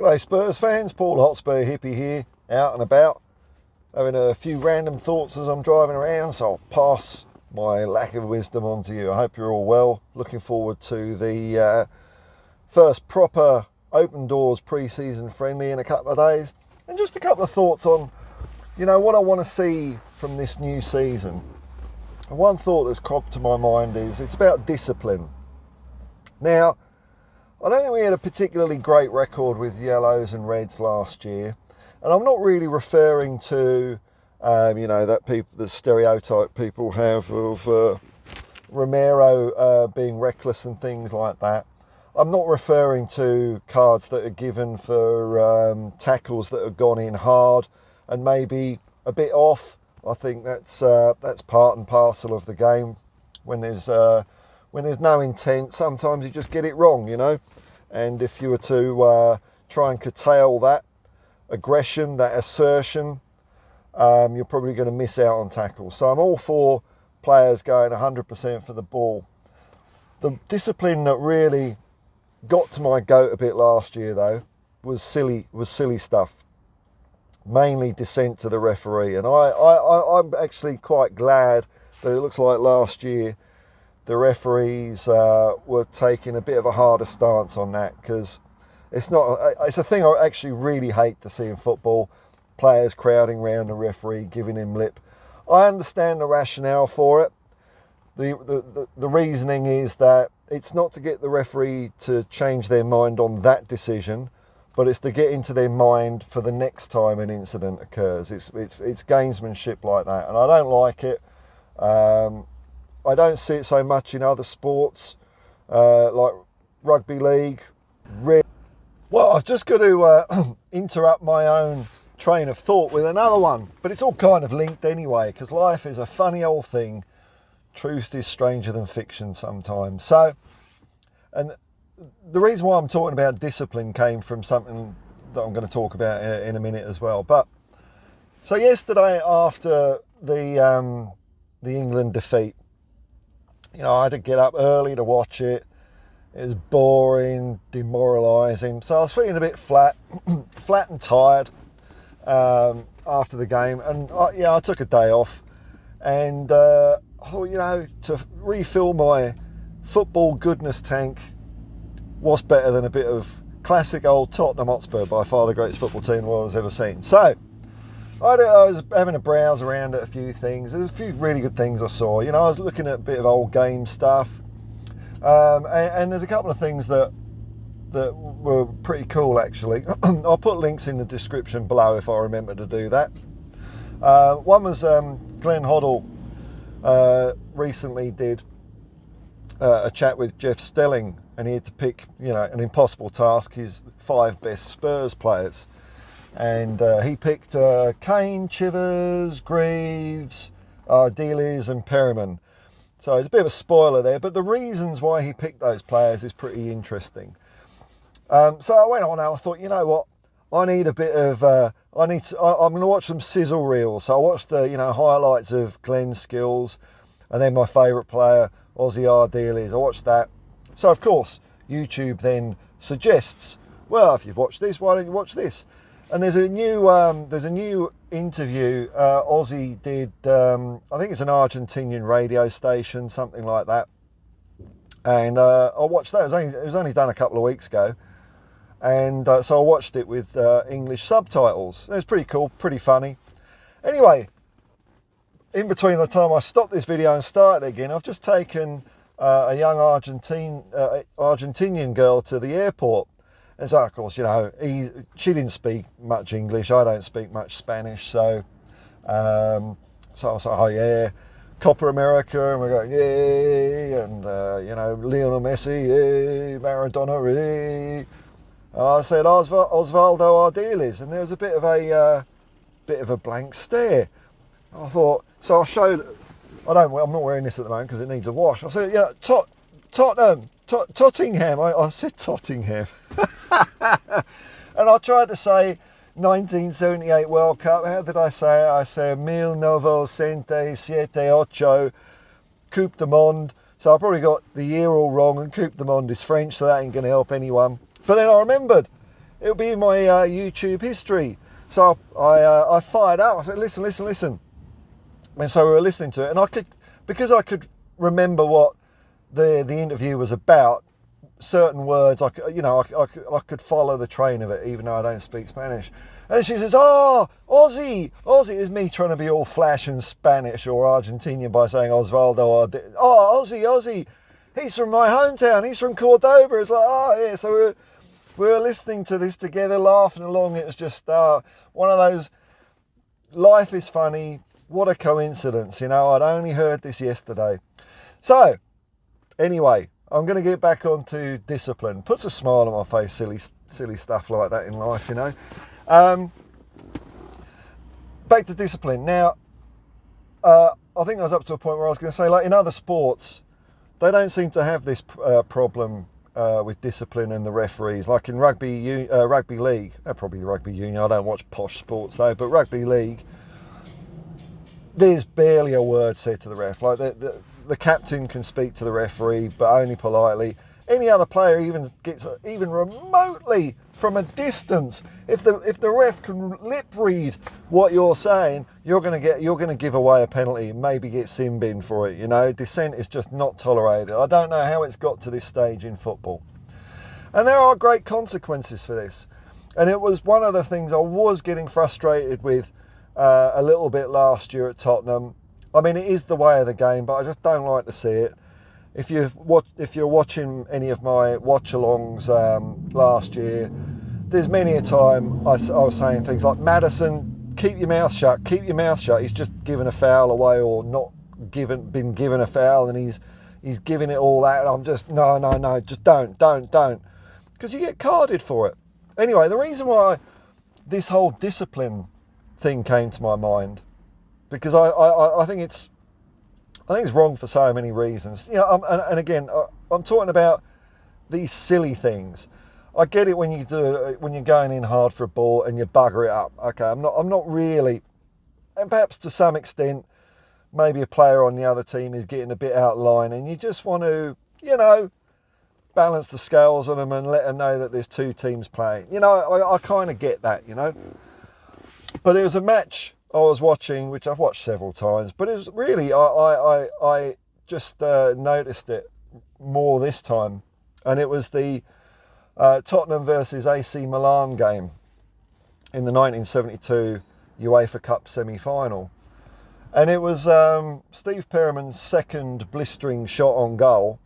G'day Spurs fans, Paul Hotspur hippie here, out and about, having a few random thoughts as I'm driving around, so I'll pass my lack of wisdom on to you. I hope you're all well. Looking forward to the first proper open doors pre-season friendly in a couple of days. And just a couple of thoughts on, what I want to see from this new season. And one thought that's cropped to my mind is it's about discipline. Now, I don't think we had a particularly great record with yellows and reds last year. And I'm not really referring to, the stereotype people have of Romero being reckless and things like that. I'm not referring to cards that are given for tackles that have gone in hard and maybe a bit off. I think that's part and parcel of the game. When there's no intent, sometimes you just get it wrong, And if you were to try and curtail that aggression, that assertion, you're probably going to miss out on tackles. So I'm all for players going 100% for the ball. The discipline that really got to my goat a bit last year, though, was silly stuff. Mainly dissent to the referee. And I'm actually quite glad that it looks like last year the referees were taking a bit of a harder stance on that, because it's a thing I actually really hate to see in football, players crowding around the referee, giving him lip. I understand the rationale for it. The reasoning is that it's not to get the referee to change their mind on that decision, but it's to get into their mind for the next time an incident occurs. It's gamesmanship like that, and I don't like it. I don't see it so much in other sports, like rugby league. Well, I've just got to interrupt my own train of thought with another one, but it's all kind of linked anyway, because life is a funny old thing. Truth is stranger than fiction sometimes. So, and the reason why I'm talking about discipline came from something that I'm going to talk about in a minute as well. But so yesterday, after the England defeat, I had to get up early to watch it. It was boring, demoralising. So I was feeling a bit flat and tired after the game. And I took a day off. And I thought, to refill my football goodness tank, what's better than a bit of classic old Tottenham Hotspur, by far the greatest football team the world has ever seen. So I was having a browse around at a few things. There's a few really good things I saw. I was looking at a bit of old game stuff. And there's a couple of things that were pretty cool, actually. I'll put links in the description below if I remember to do that. One was Glenn Hoddle recently did a chat with Jeff Stelling, and he had to pick, an impossible task, his 5 best Spurs players. And he picked Kane, Chivers, Greaves, Dealers and Perryman. So it's a bit of a spoiler there, but the reasons why he picked those players is pretty interesting. So I went on and I thought, you know what, I need a bit of, I'm going to watch some sizzle reels. So I watched the, highlights of Glenn's skills, and then my favourite player, Ozzy Ardiles. I watched that. So of course, YouTube then suggests, well, if you've watched this, why don't you watch this? And there's a new interview Ozzy did. I think it's an Argentinian radio station, something like that. And I watched that. It was only done a couple of weeks ago, and so I watched it with English subtitles. It was pretty cool, pretty funny. Anyway, in between the time I stopped this video and started again, I've just taken a young Argentinian girl to the airport. And so, of course, she didn't speak much English. I don't speak much Spanish. So I was like, oh, yeah, Copa America. And we're going, yeah. And, Lionel Messi, yeah, Maradona, yeah. And I said, Osvaldo Ardiles. And there was a bit of a blank stare. I thought, so I showed, I'm not wearing this at the moment because it needs a wash. I said, yeah, Tottenham. I said Tottenham. And I tried to say 1978 World Cup. How did I say it? I say 1978 Coupe du Monde. So I probably got the year all wrong, and Coupe du Monde is French, so that ain't going to help anyone. But then I remembered it'll be in my YouTube history. So I fired up. I said, listen. And so we were listening to it, and because I could remember what the interview was about, certain words, I could follow the train of it, even though I don't speak Spanish. And she says, "Oh, Aussie is me trying to be all flash and Spanish or Argentinian by saying Osvaldo. Oh, Aussie, he's from my hometown. He's from Cordoba." It's like, oh yeah. So we were listening to this together, laughing along. It was just one of those. Life is funny. What a coincidence, I'd only heard this yesterday. So, anyway, I'm going to get back onto discipline. Puts a smile on my face, silly stuff like that in life, Back to discipline. Now, I think I was up to a point where I was going to say, like in other sports, they don't seem to have this problem with discipline and the referees. Like in rugby league, probably rugby union. I don't watch posh sports though, but rugby league, there's barely a word said to the ref. Like the captain can speak to the referee, but only politely. Any other player even gets even remotely from a distance. If the ref can lip read what you're saying, you're going to give away a penalty, maybe get sin bin for it. Dissent is just not tolerated. I don't know how it's got to this stage in football, and there are great consequences for this. And it was one of the things I was getting frustrated with a little bit last year at Tottenham. I mean, it is the way of the game, but I just don't like to see it. If you're watching any of my watch-alongs last year, there's many a time I was saying things like, "Maddison, keep your mouth shut. He's just given a foul away, or been given a foul, and he's giving it all that." And I'm just no, just don't, because you get carded for it. Anyway, the reason why this whole discipline thing came to my mind, because I think it's wrong for so many reasons. And again, I'm talking about these silly things. I get it when you're going in hard for a ball and you bugger it up. Okay, I'm not really, and perhaps to some extent, maybe a player on the other team is getting a bit out of line, and you just want to, balance the scales on them and let them know that there's two teams playing. I kind of get that, But it was a match I was watching, which I've watched several times, but it was really, I just noticed it more this time. And it was the Tottenham versus AC Milan game in the 1972 UEFA Cup semi-final. And it was Steve Perriman's second blistering shot on goal.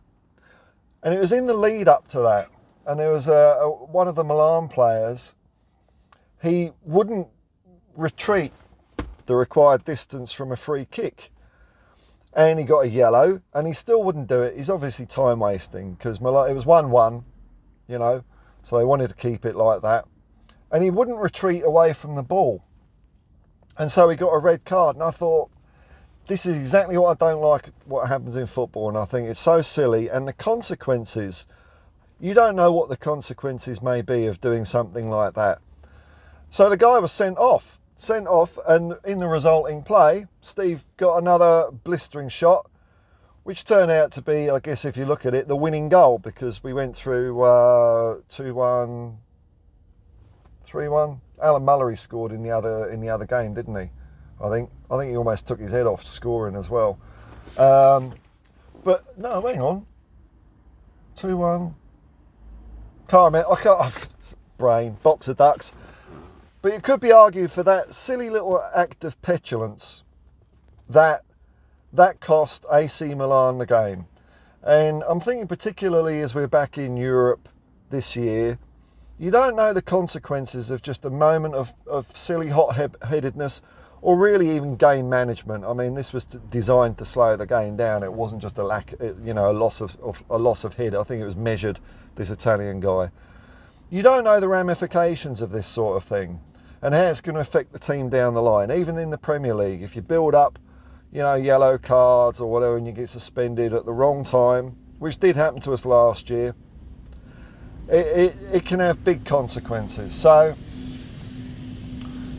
And it was in the lead up to that. And there was one of the Milan players, he wouldn't retreat the required distance from a free kick, and he got a yellow, and he still wouldn't do it. He's obviously time wasting, because it was 1-1, so they wanted to keep it like that, and he wouldn't retreat away from the ball, and so he got a red card. And I thought, this is exactly what I don't like what happens in football, and I think it's so silly. And the consequences, you don't know what the consequences may be of doing something like that. So the guy was sent off, and in the resulting play, Steve got another blistering shot, which turned out to be, I guess if you look at it, the winning goal, because we went through 2-1, 3-1. Alan Mullery scored in the other game, didn't he? I think he almost took his head off scoring as well. But no, hang on, 2-1. Can't remember. I can't. Brain, box of ducks. But it could be argued for that silly little act of petulance that cost AC Milan the game. And I'm thinking particularly as we're back in Europe this year, you don't know the consequences of just a moment of silly hot-headedness, or really even game management. I mean, this was designed to slow the game down. It wasn't just a loss of head. I think it was measured, this Italian guy. You don't know the ramifications of this sort of thing, and how it's going to affect the team down the line. Even in the Premier League, if you build up, yellow cards or whatever, and you get suspended at the wrong time, which did happen to us last year, it can have big consequences. So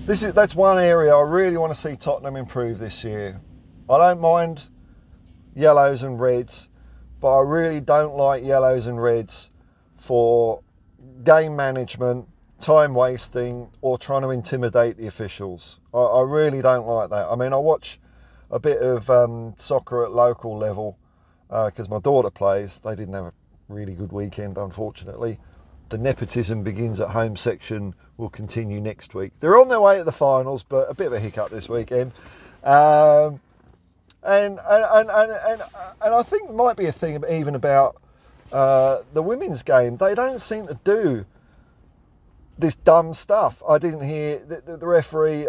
that's one area I really want to see Tottenham improve this year. I don't mind yellows and reds, but I really don't like yellows and reds for game management, time wasting or trying to intimidate the officials. I really don't like that. I mean, I watch a bit of soccer at local level because my daughter plays. They didn't have a really good weekend, unfortunately. The nepotism begins at home section will continue next week. They're on their way to the finals, but a bit of a hiccup this weekend. And I think it might be a thing even about the women's game. They don't seem to do this dumb stuff. I didn't hear the referee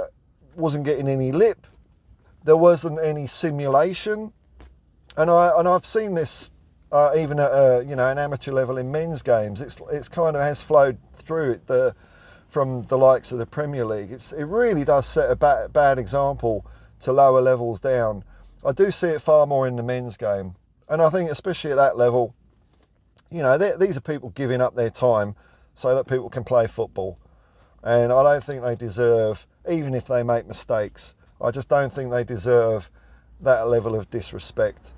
wasn't getting any lip. There wasn't any simulation, and I've seen this even at an amateur level in men's games. It's kind of has flowed through it from the likes of the Premier League. It really does set a bad example to lower levels down. I do see it far more in the men's game, and I think especially at that level, these are people giving up their time so that people can play football, and I don't think they deserve, even if they make mistakes, I just don't think they deserve that level of disrespect.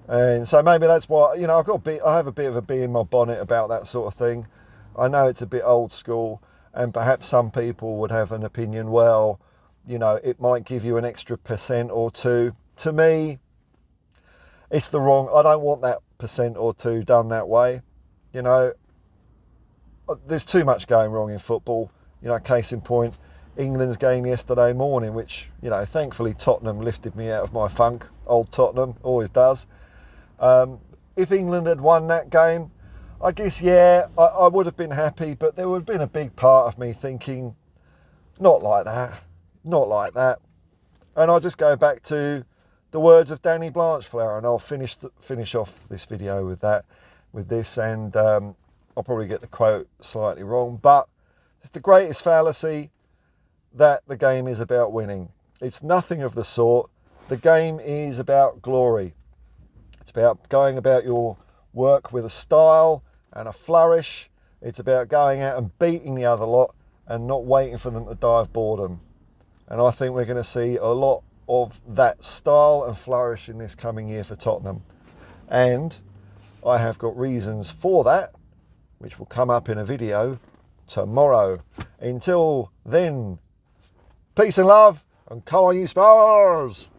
And so maybe that's why, I have a bit of a bee in my bonnet about that sort of thing. I know it's a bit old school, and perhaps some people would have an opinion, well, it might give you an extra % or two. To me, it's the wrong, I don't want that % or two done that way. There's too much going wrong in football. Case in point, England's game yesterday morning, which, thankfully Tottenham lifted me out of my funk. Old Tottenham, always does. If England had won that game, I guess, I would have been happy, but there would have been a big part of me thinking, not like that. And I'll just go back to the words of Danny Blanchflower, and I'll finish off this video with this, and I'll probably get the quote slightly wrong, but it's the greatest fallacy that the game is about winning. It's nothing of the sort. The game is about glory. It's about going about your work with a style and a flourish. It's about going out and beating the other lot and not waiting for them to die of boredom. And I think we're going to see a lot of that style and flourish in this coming year for Tottenham. And I have got reasons for that, which will come up in a video tomorrow. Until then, peace and love, and come on you Spurs!